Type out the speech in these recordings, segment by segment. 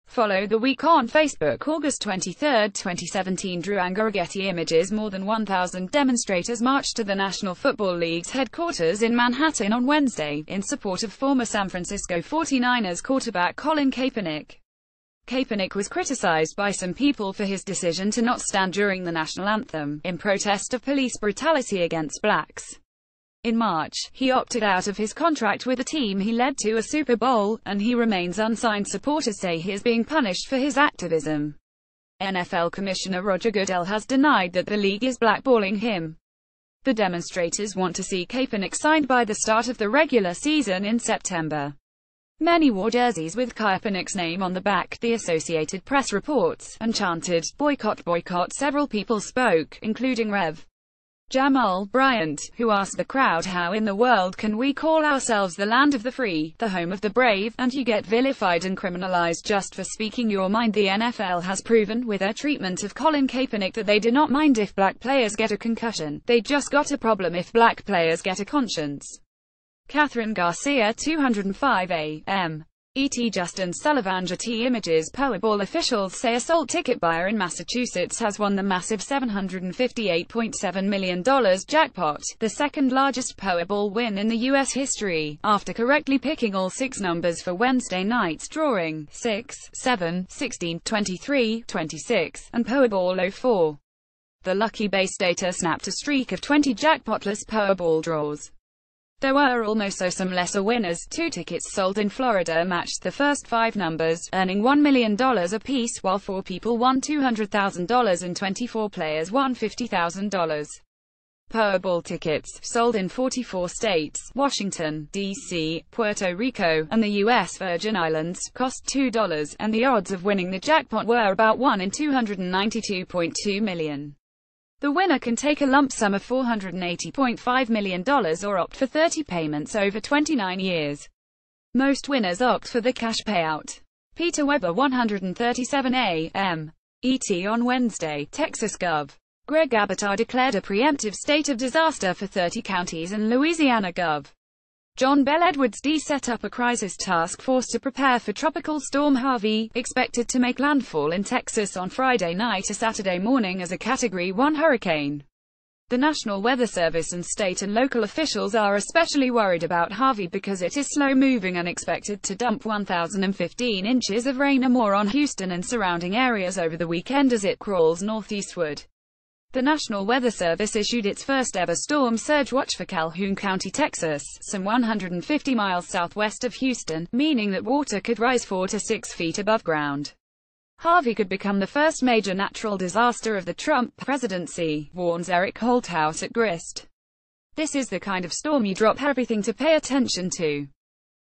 Follow the week on Facebook. August 23, 2017 drew anger. Getty Images. More than 1,000 demonstrators marched to the National Football League's headquarters in Manhattan on Wednesday, in support of former San Francisco 49ers quarterback Colin Kaepernick. Kaepernick was criticized by some people for his decision to not stand during the national anthem, in protest of police brutality against blacks. In March, he opted out of his contract with the team he led to a Super Bowl, and he remains unsigned. Supporters say he is being punished for his activism. NFL Commissioner Roger Goodell has denied that the league is blackballing him. The demonstrators want to see Kaepernick signed by the start of the regular season in September. Many wore jerseys with Kaepernick's name on the back, the Associated Press reports, and chanted, "Boycott, boycott." Several people spoke, including Rev. Jamal Bryant, who asked the crowd, "How in the world can we call ourselves the land of the free, the home of the brave, and you get vilified and criminalized just for speaking your mind?" The NFL has proven with their treatment of Colin Kaepernick that they do not mind if black players get a concussion, they just got a problem if black players get a conscience. Catherine Garcia, 205 AM. ET. Justin Sullivan. Getty Images. Powerball officials say a salt ticket buyer in Massachusetts has won the massive $758.7 million jackpot, the second largest Powerball win in the U.S. history, after correctly picking all 6 numbers for Wednesday night's drawing: 6, 7, 16, 23, 26, and Powerball 04. The lucky base data snapped a streak of 20 jackpotless Powerball draws. There were also some lesser winners. 2 tickets sold in Florida matched the first 5 numbers, earning $1 million apiece, while 4 people won $200,000 and 24 players won $50,000. Powerball tickets, sold in 44 states, Washington, D.C., Puerto Rico, and the U.S. Virgin Islands, cost $2, and the odds of winning the jackpot were about 1 in 292.2 million. The winner can take a lump sum of $480.5 million or opt for 30 payments over 29 years. Most winners opt for the cash payout. Peter Weber, 137 AM. ET. On Wednesday, Texas Gov. Greg Abbott declared a preemptive state of disaster for 30 counties, and Louisiana Gov. John Bell Edwards set up a crisis task force to prepare for Tropical Storm Harvey, expected to make landfall in Texas on Friday night or Saturday morning as a Category 1 hurricane. The National Weather Service and state and local officials are especially worried about Harvey because it is slow-moving and expected to dump 1,015 inches of rain or more on Houston and surrounding areas over the weekend as it crawls northeastward. The National Weather Service issued its first-ever storm surge watch for Calhoun County, Texas, some 150 miles southwest of Houston, meaning that water could rise 4 to 6 feet above ground. Harvey could become the first major natural disaster of the Trump presidency, warns Eric Holthouse at Grist. This is the kind of storm you drop everything to pay attention to.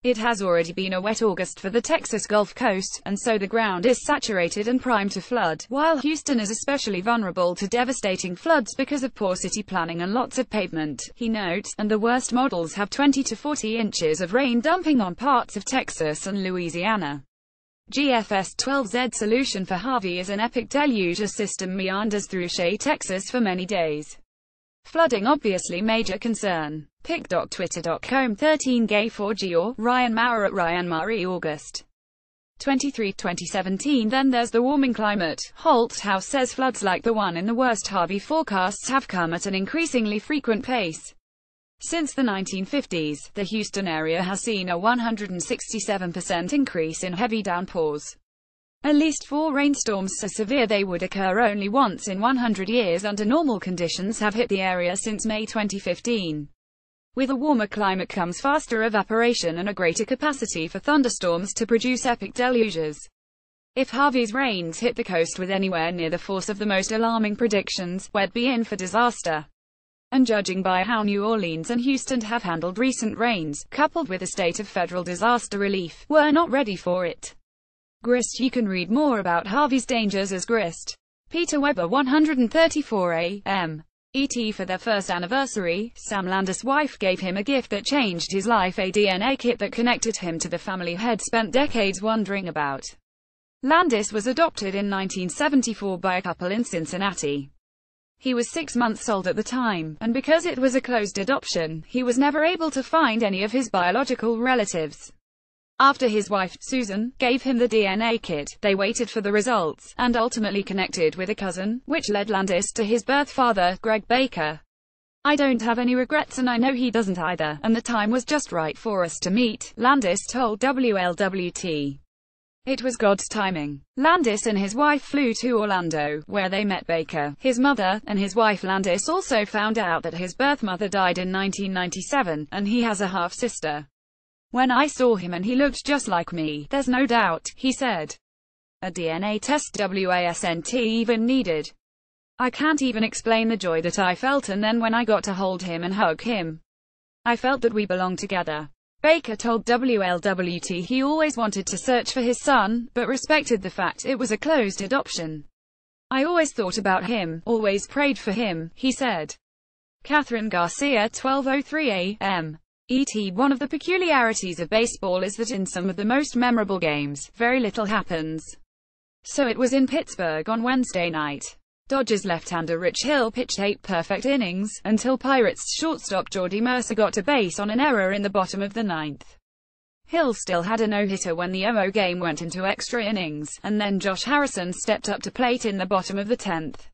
It has already been a wet August for the Texas Gulf Coast, and so the ground is saturated and primed to flood, while Houston is especially vulnerable to devastating floods because of poor city planning and lots of pavement, he notes, and the worst models have 20 to 40 inches of rain dumping on parts of Texas and Louisiana. GFS 12Z's solution for Harvey is an epic deluge. A system meanders through Shea, Texas for many days. Flooding obviously major concern. Pic.twitter.com 13 Gay 4G or Ryan Maurer at Ryan Murray. August 23, 2017. Then there's the warming climate. Holthouse says floods like the one in the worst Harvey forecasts have come at an increasingly frequent pace. Since the 1950s, the Houston area has seen a 167% increase in heavy downpours. At least 4 rainstorms so severe they would occur only once in 100 years under normal conditions have hit the area since May 2015. With a warmer climate comes faster evaporation and a greater capacity for thunderstorms to produce epic deluges. If Harvey's rains hit the coast with anywhere near the force of the most alarming predictions, we'd be in for disaster. And judging by how New Orleans and Houston have handled recent rains, coupled with a state of federal disaster relief, we're not ready for it. Grist. You can read more about Harvey's dangers as Grist. Peter Weber, 134 AM. ET. For their first anniversary, Sam Landis' wife gave him a gift that changed his life, a DNA kit that connected him to the family he'd spent decades wondering about. Landis was adopted in 1974 by a couple in Cincinnati. He was 6 months old at the time, and because it was a closed adoption, he was never able to find any of his biological relatives. After his wife, Susan, gave him the DNA kit, they waited for the results, and ultimately connected with a cousin, which led Landis to his birth father, Greg Baker. "I don't have any regrets and I know he doesn't either, and the time was just right for us to meet," Landis told WLWT. "It was God's timing." Landis and his wife flew to Orlando, where they met Baker. His mother, and his wife Landis also found out that his birth mother died in 1997, and he has a half-sister. "When I saw him and he looked just like me, there's no doubt," he said. "A DNA test wasn't even needed. I can't even explain the joy that I felt, and then when I got to hold him and hug him, I felt that we belonged together." Baker told WLWT he always wanted to search for his son, but respected the fact it was a closed adoption. "I always thought about him, always prayed for him," he said. Catherine Garcia, 12:03 a.m. ET. One of the peculiarities of baseball is that in some of the most memorable games, very little happens. So it was in Pittsburgh on Wednesday night. Dodgers left-hander Rich Hill pitched 8 perfect innings, until Pirates shortstop Jordy Mercer got to base on an error in the bottom of the 9th. Hill still had a no-hitter when the game went into extra innings, and then Josh Harrison stepped up to plate in the bottom of the 10th.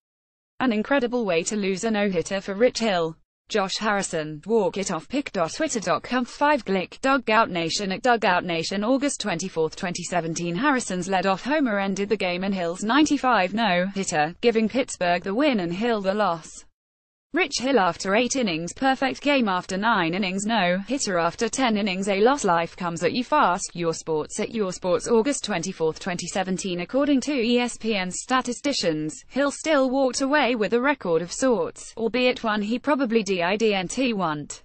An incredible way to lose a no-hitter for Rich Hill. Josh Harrison, walk-it-off-pick.twitter.com 5 Dugout Nation at Dugout Nation August 24, 2017. Harrison's leadoff homer ended the game and Hill's 95 no-hitter, giving Pittsburgh the win and Hill the loss. Rich Hill after 8 innings perfect game after 9 innings no-hitter after 10 innings a loss. Life comes at you fast. Your Sports at Your Sports August 24, 2017. According to ESPN's statisticians, Hill still walked away with a record of sorts, albeit one he probably didn't want.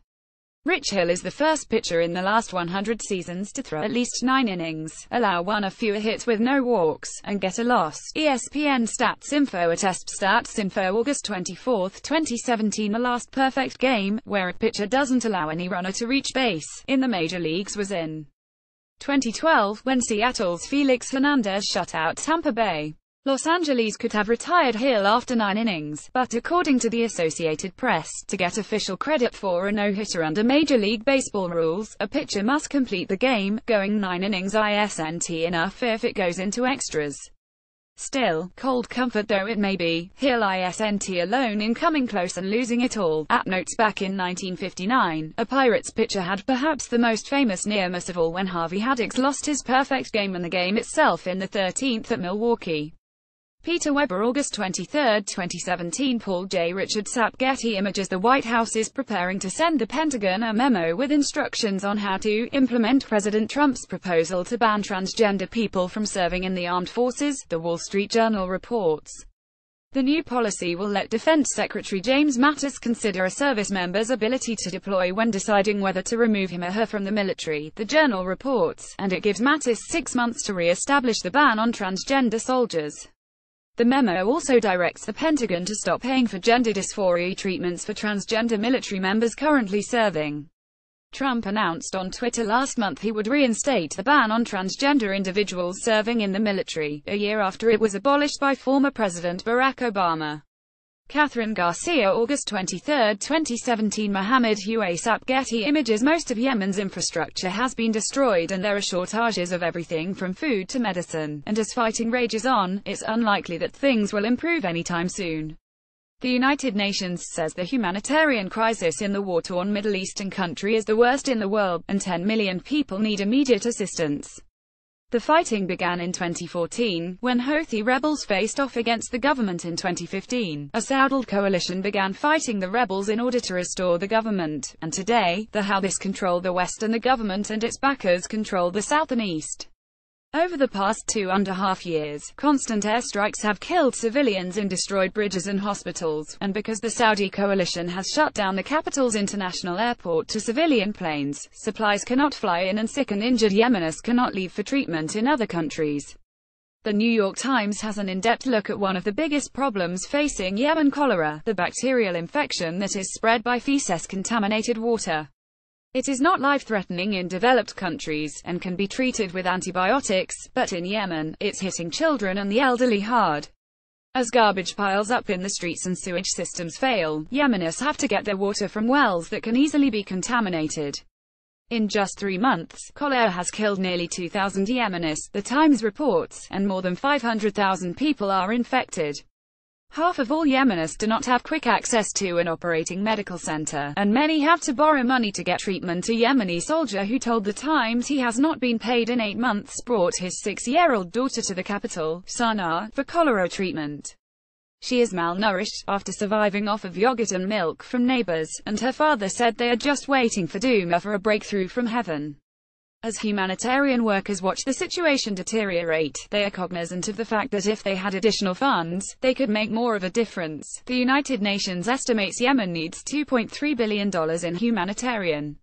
Rich Hill is the first pitcher in the last 100 seasons to throw at least 9 innings, allow 1 or fewer hits with no walks, and get a loss. ESPN Stats Info. Attest Stats Info August 24, 2017. The last perfect game, where a pitcher doesn't allow any runner to reach base, in the major leagues was in 2012, when Seattle's Felix Hernandez shut out Tampa Bay. Los Angeles could have retired Hill after 9 innings, but according to the Associated Press, to get official credit for a no-hitter under Major League Baseball rules, a pitcher must complete the game, going 9 innings isn't enough if it goes into extras. Still, cold comfort though it may be, Hill isn't alone in coming close and losing it all. App notes back in 1959, a Pirates pitcher had perhaps the most famous near-miss of all when Harvey Haddix lost his perfect game and the game itself in the 13th at Milwaukee. Peter Weber August 23, 2017. Paul J. Richard Sapp. Getty Images. The White House is preparing to send the Pentagon a memo with instructions on how to implement President Trump's proposal to ban transgender people from serving in the armed forces, The Wall Street Journal reports. The new policy will let Defense Secretary James Mattis consider a service member's ability to deploy when deciding whether to remove him or her from the military, the Journal reports, and it gives Mattis 6 months to re-establish the ban on transgender soldiers. The memo also directs the Pentagon to stop paying for gender dysphoria treatments for transgender military members currently serving. Trump announced on Twitter last month he would reinstate the ban on transgender individuals serving in the military, a year after it was abolished by former President Barack Obama. Catherine Garcia August 23, 2017. Mohammed Huwaisap. Getty Images. Most of Yemen's infrastructure has been destroyed and there are shortages of everything from food to medicine, and as fighting rages on, it's unlikely that things will improve anytime soon. The United Nations says the humanitarian crisis in the war-torn Middle Eastern country is the worst in the world, and 10 million people need immediate assistance. The fighting began in 2014, when Houthi rebels faced off against the government in 2015. A Saudi coalition began fighting the rebels in order to restore the government, and today, the Houthis control the west and the government and its backers control the south and east. Over the past 2.5 years, constant airstrikes have killed civilians and destroyed bridges and hospitals, and because the Saudi coalition has shut down the capital's international airport to civilian planes, supplies cannot fly in and sick and injured Yemenis cannot leave for treatment in other countries. The New York Times has an in-depth look at one of the biggest problems facing Yemen: cholera, the bacterial infection that is spread by feces-contaminated water. It is not life-threatening in developed countries, and can be treated with antibiotics, but in Yemen, it's hitting children and the elderly hard. As garbage piles up in the streets and sewage systems fail, Yemenis have to get their water from wells that can easily be contaminated. In just 3 months, cholera has killed nearly 2,000 Yemenis, The Times reports, and more than 500,000 people are infected. Half of all Yemenis do not have quick access to an operating medical center, and many have to borrow money to get treatment. A Yemeni soldier who told The Times he has not been paid in 8 months brought his 6-year-old daughter to the capital, Sana'a, for cholera treatment. She is malnourished, after surviving off of yogurt and milk from neighbors, and her father said they are just waiting for Duma for a breakthrough from heaven. As humanitarian workers watch the situation deteriorate, they are cognizant of the fact that if they had additional funds, they could make more of a difference. The United Nations estimates Yemen needs $2.3 billion in humanitarian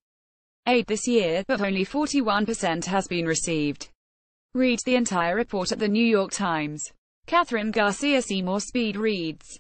aid this year, but only 41% has been received. Read the entire report at the New York Times. Catherine Garcia Seymour Speed reads.